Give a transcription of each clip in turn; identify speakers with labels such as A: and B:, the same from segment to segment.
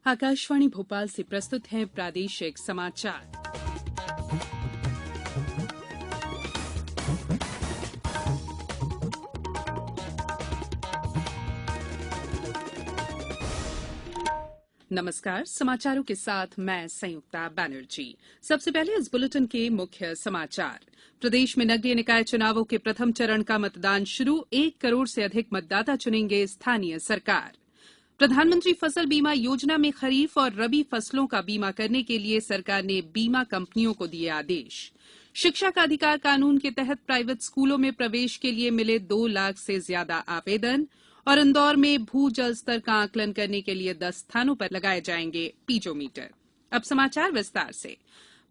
A: आकाशवाणी भोपाल से प्रस्तुत हैं प्रादेशिक समाचार। नमस्कार, समाचारों के साथ मैं संयुक्ता बैनर्जी। सबसे पहले इस बुलेटिन के मुख्य समाचार। प्रदेश में नगरीय निकाय चुनावों के प्रथम चरण का मतदान शुरू। 1 करोड़ से अधिक मतदाता चुनेंगे स्थानीय सरकार। प्रधानमंत्री फसल बीमा योजना में खरीफ और रबी फसलों का बीमा करने के लिए सरकार ने बीमा कंपनियों को दिए आदेश। शिक्षा का अधिकार कानून के तहत प्राइवेट स्कूलों में प्रवेश के लिए मिले 2 लाख से ज्यादा आवेदन। और इंदौर में भू जल स्तर का आकलन करने के लिए 10 स्थानों पर लगाए जाएंगे पीजोमीटर। अब समाचार विस्तार से।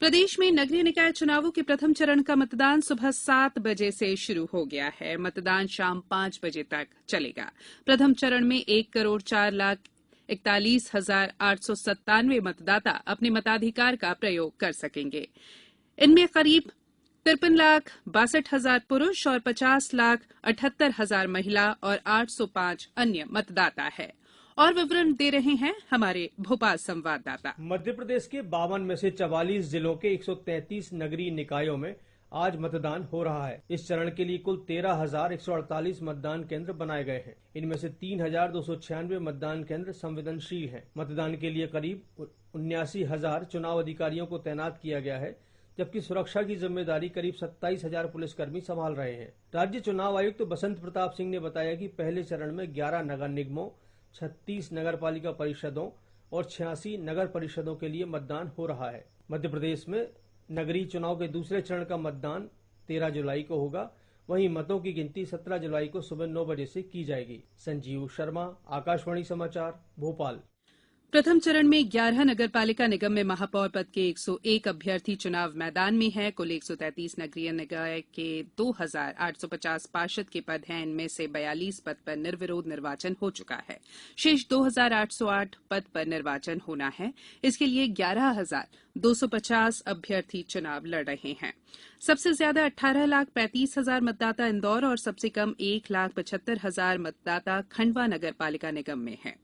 A: प्रदेश में नगरीय निकाय चुनावों के प्रथम चरण का मतदान सुबह 7 बजे से शुरू हो गया है। मतदान शाम 5 बजे तक चलेगा। प्रथम चरण में 1,41,41,897 मतदाता अपने मताधिकार का प्रयोग कर सकेंगे। इनमें करीब 53,62,000 पुरुष और 50,78,000 महिला और 805 अन्य मतदाता है। और विवरण दे रहे हैं हमारे भोपाल संवाददाता।
B: मध्य प्रदेश के 52 में से 44 जिलों के 133 नगरीय निकायों में आज मतदान हो रहा है। इस चरण के लिए कुल 13,148 मतदान केंद्र बनाए गए हैं। इनमें से 3,296 मतदान केंद्र संवेदनशील हैं। मतदान के लिए करीब 79,000 चुनाव अधिकारियों को तैनात किया गया है, जबकि सुरक्षा की जिम्मेदारी करीब 27,000 पुलिसकर्मी संभाल रहे हैं। राज्य चुनाव आयुक्त बसंत प्रताप सिंह ने बताया कि पहले चरण में 11 नगर निगमों, 36 नगर पालिका परिषदों और 86 नगर परिषदों के लिए मतदान हो रहा है। मध्य प्रदेश में नगरीय चुनाव के दूसरे चरण का मतदान 13 जुलाई को होगा। वहीं मतों की गिनती 17 जुलाई को सुबह 9 बजे से की जाएगी। संजीव शर्मा, आकाशवाणी समाचार, भोपाल।
A: प्रथम चरण में 11 नगरपालिका निगम में महापौर पद के 101 अभ्यर्थी चुनाव मैदान में हैं। कुल 133 नगरीय निकाय के 2,850 पार्षद के पद हैं। इनमें से 42 पद पर निर्विरोध निर्वाचन हो चुका है। शेष 2,808 पद पर निर्वाचन होना है। इसके लिए 11,250 अभ्यर्थी चुनाव लड़ रहे हैं। सबसे ज्यादा 18,35,000 मतदाता इंदौर और सबसे कम 1,75,000 मतदाता खंडवा नगरपालिका निगम में हैं।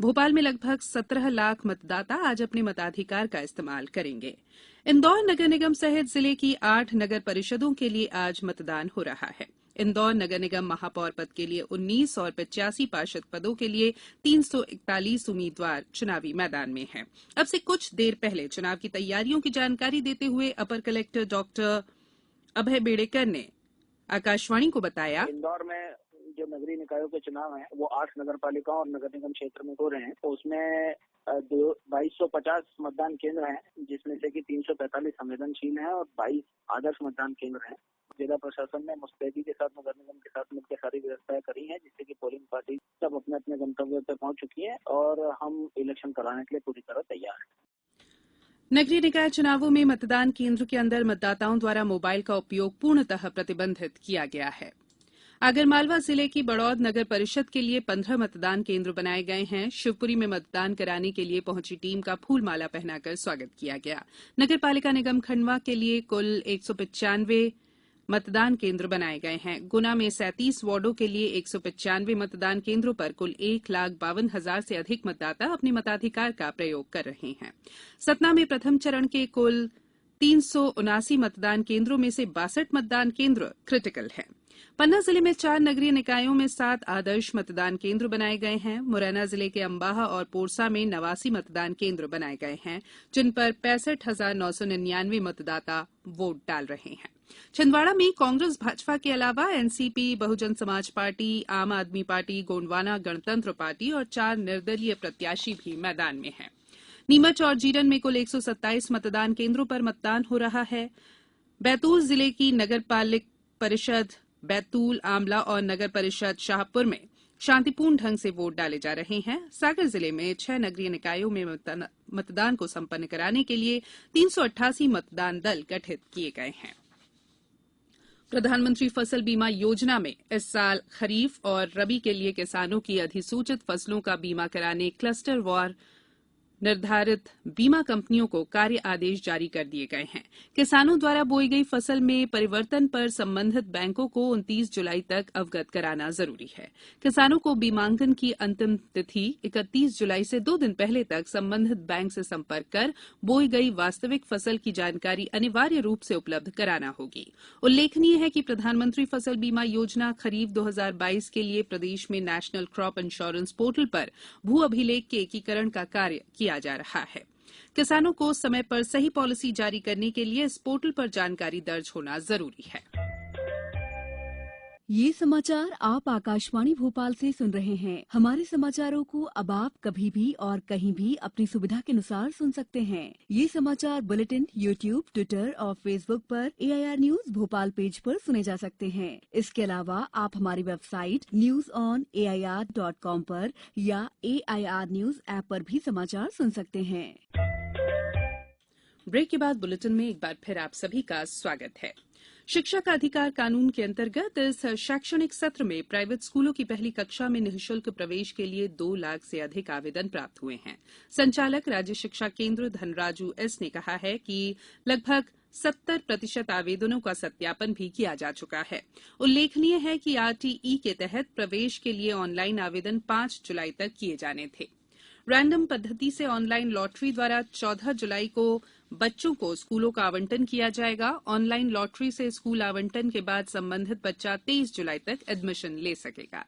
A: भोपाल में लगभग 17 लाख मतदाता आज अपने मताधिकार का इस्तेमाल करेंगे। इंदौर नगर निगम सहित जिले की 8 नगर परिषदों के लिए आज मतदान हो रहा है। इंदौर नगर निगम महापौर पद के लिए 19 और 85 पार्षद पदों के लिए 341 उम्मीदवार चुनावी मैदान में हैं। अब से कुछ देर पहले चुनाव की तैयारियों की जानकारी देते हुए अपर कलेक्टर डॉक्टर अभय बेड़ेकर ने आकाशवाणी को बताया,
C: इंदौर में जो नगरीय निकायों के चुनाव हैं वो 8 नगर पालिकाओं और नगर निगम क्षेत्र में हो रहे हैं। तो उसमें 2250 मतदान केंद्र हैं, जिसमें से कि 345 संवेदनशील हैं और 22 आदर्श मतदान केंद्र हैं। जिला प्रशासन ने मुस्तैदी के साथ नगर निगम के साथ मिलकर सारी व्यवस्थाएं करी हैं, जिससे कि पोलिंग पार्टी सब अपने अपने गंतव्य पर पहुंच चुकी है और हम इलेक्शन कराने के लिए पूरी तरह तैयार हैं।
A: नगरीय निकाय चुनावों में मतदान केंद्र के अंदर मतदाताओं द्वारा मोबाइल का उपयोग पूर्णतः प्रतिबंधित किया गया है। आगरमालवा जिले की बड़ौद नगर परिषद के लिए 15 मतदान केंद्र बनाए गए हैं। शिवपुरी में मतदान कराने के लिए पहुंची टीम का फूलमाला पहनाकर स्वागत किया गया। नगर पालिका निगम खंडवा के लिए कुल 195 मतदान केंद्र बनाए गए हैं। गुना में 37 वार्डों के लिए 195 मतदान केंद्रों पर कुल 1,52,000 से अधिक मतदाता अपने मताधिकार का प्रयोग कर रहे हैं। सतना में प्रथम चरण के कुल 379 मतदान केंद्रों में से 62 मतदान केंद्र क्रिटिकल हैं। पन्ना जिले में 4 नगरीय निकायों में 7 आदर्श मतदान केंद्र बनाए गए हैं। मुरैना जिले के अंबाह और पोरसा में 89 मतदान केंद्र बनाए गए हैं, जिन पर 65,999 मतदाता वोट डाल रहे हैं। छिंदवाड़ा में कांग्रेस भाजपा के अलावा एनसीपी, बहुजन समाज पार्टी, आम आदमी पार्टी, गोंडवाना गणतंत्र पार्टी और 4 निर्दलीय प्रत्याशी भी मैदान में हैं। नीमच और जीरन में कुल 127 मतदान केंद्रों पर मतदान हो रहा है। बैतूल जिले की नगर पालिक परिषद बैतूल, आमला और नगर परिषद शाहपुर में शांतिपूर्ण ढंग से वोट डाले जा रहे हैं। सागर जिले में 6 नगरीय निकायों में मतदान को संपन्न कराने के लिए 388 मतदान दल गठित किए गए हैं। प्रधानमंत्री फसल बीमा योजना में इस साल खरीफ और रबी के लिए किसानों की अधिसूचित फसलों का बीमा कराने क्लस्टर वार निर्धारित बीमा कंपनियों को कार्य आदेश जारी कर दिए गए हैं। किसानों द्वारा बोई गई फसल में परिवर्तन पर संबंधित बैंकों को 29 जुलाई तक अवगत कराना जरूरी है। किसानों को बीमांकन की अंतिम तिथि 31 जुलाई से 2 दिन पहले तक संबंधित बैंक से संपर्क कर बोई गई वास्तविक फसल की जानकारी अनिवार्य रूप से उपलब्ध कराना होगी। उल्लेखनीय है कि प्रधानमंत्री फसल बीमा योजना खरीफ 2022 के लिए प्रदेश में नेशनल क्रॉप इंश्योरेंस पोर्टल पर भू अभिलेख के एकीकरण का कार्य किया जा रहा है। किसानों को समय पर सही पॉलिसी जारी करने के लिए इस पोर्टल पर जानकारी दर्ज होना जरूरी है।
D: ये समाचार आप आकाशवाणी भोपाल से सुन रहे हैं। हमारे समाचारों को अब आप कभी भी और कहीं भी अपनी सुविधा के अनुसार सुन सकते हैं। ये समाचार बुलेटिन यूट्यूब, ट्विटर और फेसबुक पर AIR न्यूज भोपाल पेज पर सुने जा सकते हैं। इसके अलावा आप हमारी वेबसाइट newsonair.com पर या AIR न्यूज ऐप पर भी समाचार सुन सकते हैं।
A: ब्रेक के बाद बुलेटिन में एक बार फिर आप सभी का स्वागत है। शिक्षा का अधिकार कानून के अंतर्गत इस शैक्षणिक सत्र में प्राइवेट स्कूलों की पहली कक्षा में निःशुल्क प्रवेश के लिए 2 लाख से अधिक आवेदन प्राप्त हुए हैं। संचालक राज्य शिक्षा केंद्र धनराजू एस ने कहा है कि लगभग 70% आवेदनों का सत्यापन भी किया जा चुका है। उल्लेखनीय है कि RTE के तहत प्रवेश के लिए ऑनलाइन आवेदन 5 जुलाई तक किए जाने थे। रैंडम पद्धति से ऑनलाइन लॉटरी द्वारा 14 जुलाई को बच्चों को स्कूलों का आवंटन किया जाएगा। ऑनलाइन लॉटरी से स्कूल आवंटन के बाद संबंधित बच्चा 23 जुलाई तक एडमिशन ले सकेगा।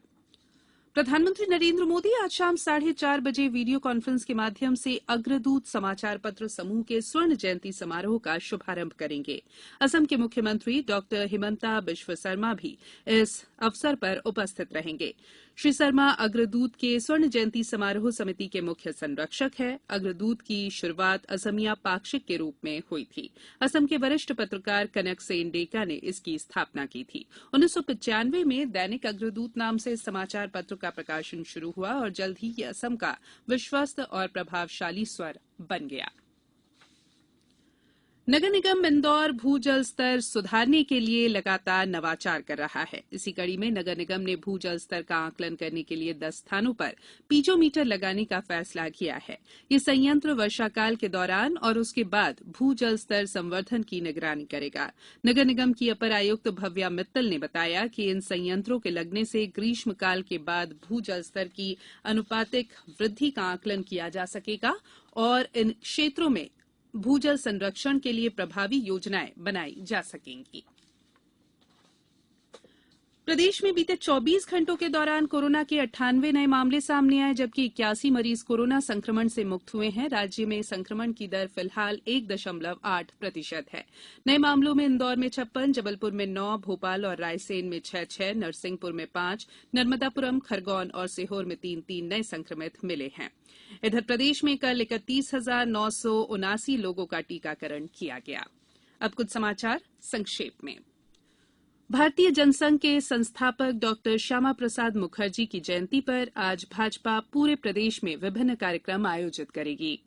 A: प्रधानमंत्री नरेंद्र मोदी आज शाम 4:30 बजे वीडियो कॉन्फ्रेंस के माध्यम से अग्रदूत समाचार पत्र समूह के स्वर्ण जयंती समारोह का शुभारंभ करेंगे। असम के मुख्यमंत्री डॉक्टर हिमंता बिश्व शर्मा भी इस अवसर पर उपस्थित रहेंगे। श्री शर्मा अग्रदूत के स्वर्ण जयंती समारोह समिति के मुख्य संरक्षक हैं। अग्रदूत की शुरुआत असमिया पाक्षिक के रूप में हुई थी। असम के वरिष्ठ पत्रकार कनक सेन-डेका ने इसकी स्थापना की थी। 1995 में दैनिक अग्रदूत नाम से समाचार पत्र का प्रकाशन शुरू हुआ और जल्द ही ये असम का विश्वस्त और प्रभावशाली स्वर बन गया। नगर निगम इंदौर भू जल स्तर सुधारने के लिए लगातार नवाचार कर रहा है। इसी कड़ी में नगर निगम ने भू जल स्तर का आकलन करने के लिए 10 स्थानों पर पीजोमीटर लगाने का फैसला किया है। ये संयंत्र वर्षाकाल के दौरान और उसके बाद भू जल स्तर संवर्धन की निगरानी करेगा। नगर निगम की अपर आयुक्त भव्या मित्तल ने बताया कि इन संयंत्रों के लगने से ग्रीष्मकाल के बाद भू जल स्तर की अनुपातिक वृद्धि का आकलन किया जा सकेगा और इन क्षेत्रों में भूजल संरक्षण के लिए प्रभावी योजनाएं बनाई जा सकेंगी। प्रदेश में बीते 24 घंटों के दौरान कोरोना के 98 नए मामले सामने आए, जबकि 81 मरीज कोरोना संक्रमण से मुक्त हुए हैं। राज्य में संक्रमण की दर फिलहाल 1.8% है। नए मामलों में इंदौर में 56, जबलपुर में 9, भोपाल और रायसेन में 6, नरसिंहपुर में 5, नर्मदापुरम, खरगोन और सीहोर में 3 नए संक्रमित मिले हैं। इधर प्रदेश में कल 31,979 लोगों का टीकाकरण किया गया। अब कुछ समाचार संक्षेप में। भारतीय जनसंघ के संस्थापक डॉक्टर श्यामा प्रसाद मुखर्जी की जयंती पर आज भाजपा पूरे प्रदेश में विभिन्न कार्यक्रम आयोजित करेगी।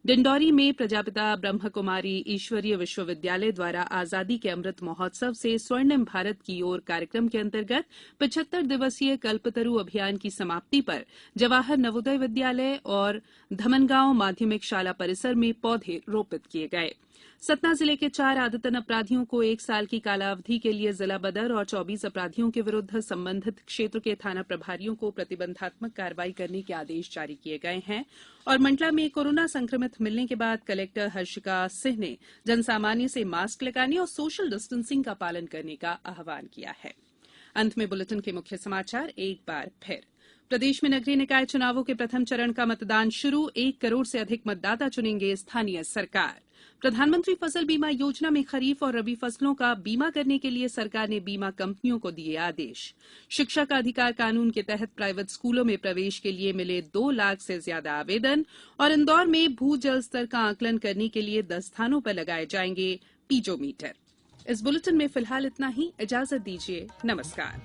A: डिंडौरी में प्रजापिता ब्रह्म कुमारी ईश्वरीय विश्वविद्यालय द्वारा आजादी के अमृत महोत्सव से स्वर्णिम भारत की ओर कार्यक्रम के अंतर्गत 75 दिवसीय कल्पतरू अभियान की समाप्ति पर जवाहर नवोदय विद्यालय और धमनगांव माध्यमिक शाला परिसर में पौधे रोपित किए गए। सतना जिले के 4 आदतन अपराधियों को 1 साल की कालावधि के लिए जिला बदर और 24 अपराधियों के विरुद्ध संबंधित क्षेत्र के थाना प्रभारियों को प्रतिबंधात्मक कार्रवाई करने के आदेश जारी किए गए हैं। और मंडला में कोरोना संक्रमित मिलने के बाद कलेक्टर हर्षिका सिंह ने जनसामान्य से मास्क लगाने और सोशल डिस्टेंसिंग का पालन करने का आह्वान किया है। अंत में बुलेटिन के मुख्य समाचार एक बार फिर। प्रदेश में नगरीय निकाय चुनावों के प्रथम चरण का मतदान शुरू। 1 करोड़ से अधिक मतदाता चुनेंगे स्थानीय सरकार। प्रधानमंत्री फसल बीमा योजना में खरीफ और रबी फसलों का बीमा करने के लिए सरकार ने बीमा कंपनियों को दिए आदेश। शिक्षा का अधिकार कानून के तहत प्राइवेट स्कूलों में प्रवेश के लिए मिले 2 लाख से ज्यादा आवेदन। और इंदौर में भू जल स्तर का आकलन करने के लिए 10 स्थानों पर लगाए जाएंगे पीजोमीटर। इस बुलेटिन में फिलहाल इतना ही। इजाजत दीजिए। नमस्कार।